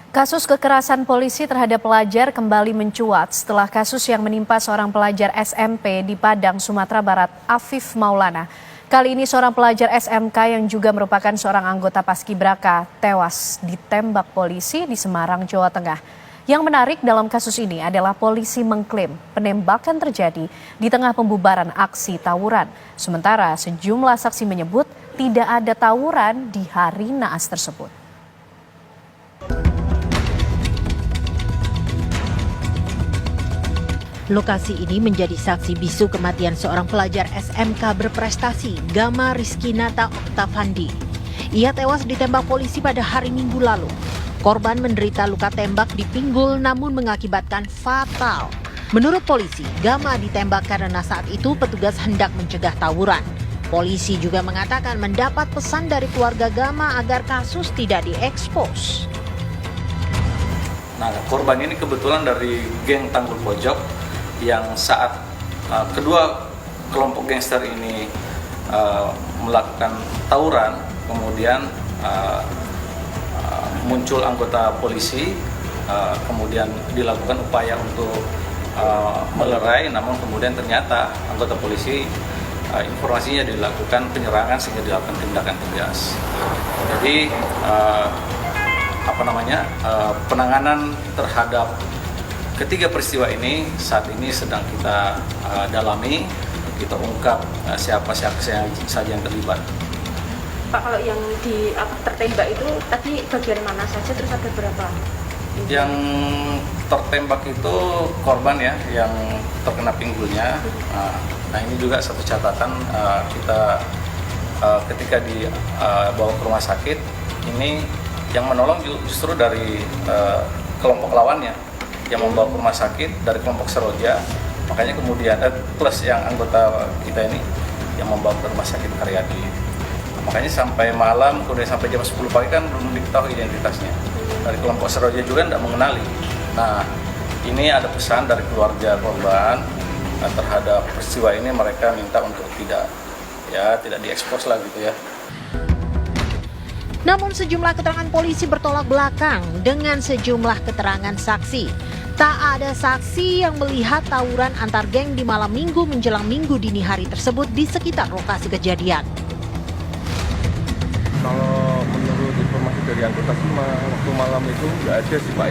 Kasus kekerasan polisi terhadap pelajar kembali mencuat setelah kasus yang menimpa seorang pelajar SMP di Padang, Sumatera Barat, Afif Maulana. Kali ini seorang pelajar SMK yang juga merupakan seorang anggota Paskibraka tewas ditembak polisi di Semarang, Jawa Tengah. Yang menarik dalam kasus ini adalah polisi mengklaim penembakan terjadi di tengah pembubaran aksi tawuran. Sementara sejumlah saksi menyebut tidak ada tawuran di hari naas tersebut. Lokasi ini menjadi saksi bisu kematian seorang pelajar SMK berprestasi, Gama Rizkinata Oktavandi. Ia tewas ditembak polisi pada hari Minggu lalu. Korban menderita luka tembak di pinggul namun mengakibatkan fatal. Menurut polisi, Gama ditembak karena saat itu petugas hendak mencegah tawuran. Polisi juga mengatakan mendapat pesan dari keluarga Gama agar kasus tidak diekspos. Nah, korban ini kebetulan dari geng Tanggul Pojok yang saat kedua kelompok gangster ini melakukan tawuran, kemudian muncul anggota polisi, kemudian dilakukan upaya untuk melerai, namun kemudian ternyata anggota polisi informasinya dilakukan penyerangan sehingga dilakukan tindakan tegas. Jadi penanganan terhadap ketiga peristiwa ini saat ini sedang kita dalami, kita ungkap siapa saja yang terlibat. Pak, kalau yang tertembak itu tadi bagian mana saja, terus ada berapa? Yang tertembak itu korban ya, yang terkena pinggulnya. Nah ini juga satu catatan, kita ketika dibawa ke rumah sakit, ini yang menolong justru dari kelompok lawannya yang membawa ke rumah sakit dari kelompok Seroja, makanya kemudian plus yang anggota kita ini yang membawa ke rumah sakit Karyadi. Makanya sampai malam, kemudian sampai jam 10 pagi kan belum diketahui identitasnya. Dari kelompok Seroja juga tidak mengenali. Nah, ini ada pesan dari keluarga korban terhadap peristiwa ini, mereka minta untuk tidak diekspos lah gitu ya. Namun sejumlah keterangan polisi bertolak belakang dengan sejumlah keterangan saksi. Tak ada saksi yang melihat tawuran antar geng di malam minggu menjelang minggu dini hari tersebut di sekitar lokasi kejadian. Kalau menurut informasi dari anggota sih waktu malam itu nggak ada sih Pak,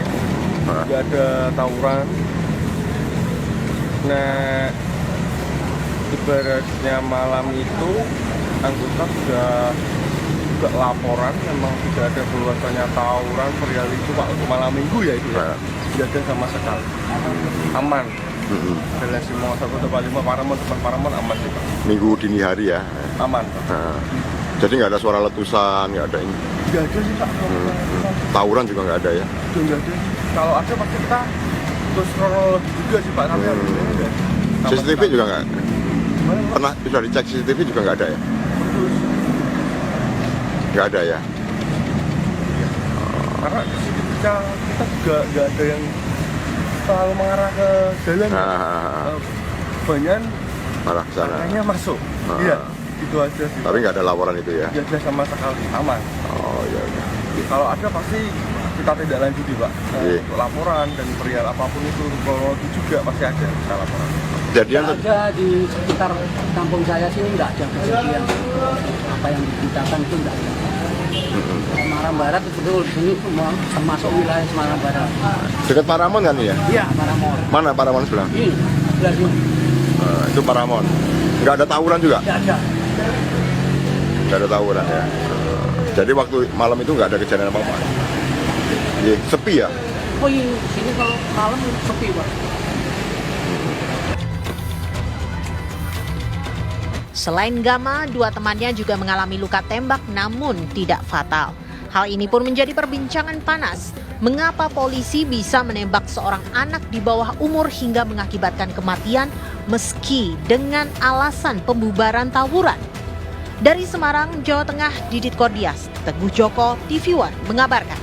nggak ada tawuran. Nah, ibaratnya malam itu anggota sudah juga laporan memang tidak ada keluarnya tawuran perihal itu Pak, untuk malam minggu ya itu ya. Tidak ada sama sekali, aman. Jalan Simong 1/5 Paramon, depan Paramon aman sih Pak. Minggu dini hari ya? Aman Pak. Jadi nggak ada suara letusan, nggak ada ini? Nggak ada sih Pak. Tawuran juga nggak ada ya? Nggak ada. Kalau ada pasti kita terus kronologi juga sih Pak. Tapi CCTV juga nggak? Pernah sudah dicek CCTV juga nggak ada ya? Nggak ada ya? Karena kita juga nggak ada yang selalu mengarah ke jalan. Banyak malah ke sana. Makanya masuk. Iya, itu aja sih. Tapi nggak ada laporan itu ya? Nggak ada sama sekali, aman. Oh iya. Kalau ada pasti kita tidak lanjuti Pak. Untuk laporan dan perihal apapun itu, kronologi juga pasti ada kita laporan. Kejadian ada di sekitar kampung saya sini nggak ada kejadian apa yang diberitakan itu nggak ada. Semarang Barat itu betul, sini termasuk wilayah Semarang Barat. dekat Paramon kan ya? Iya, Paramon. Mana Paramon sebelah? Ini, sebelah sini. Itu Paramon. Nggak ada tawuran juga? Nggak ada. Nggak ada tawuran ya? Jadi waktu malam itu nggak ada kejadian apa-apa? Iya, sepi ya? Oh iya, sini kalau malam sepi Pak. Selain Gama, dua temannya juga mengalami luka tembak namun tidak fatal. Hal ini pun menjadi perbincangan panas. Mengapa polisi bisa menembak seorang anak di bawah umur hingga mengakibatkan kematian meski dengan alasan pembubaran tawuran? Dari Semarang, Jawa Tengah, Didit Kordias, Teguh Joko, TV One mengabarkan.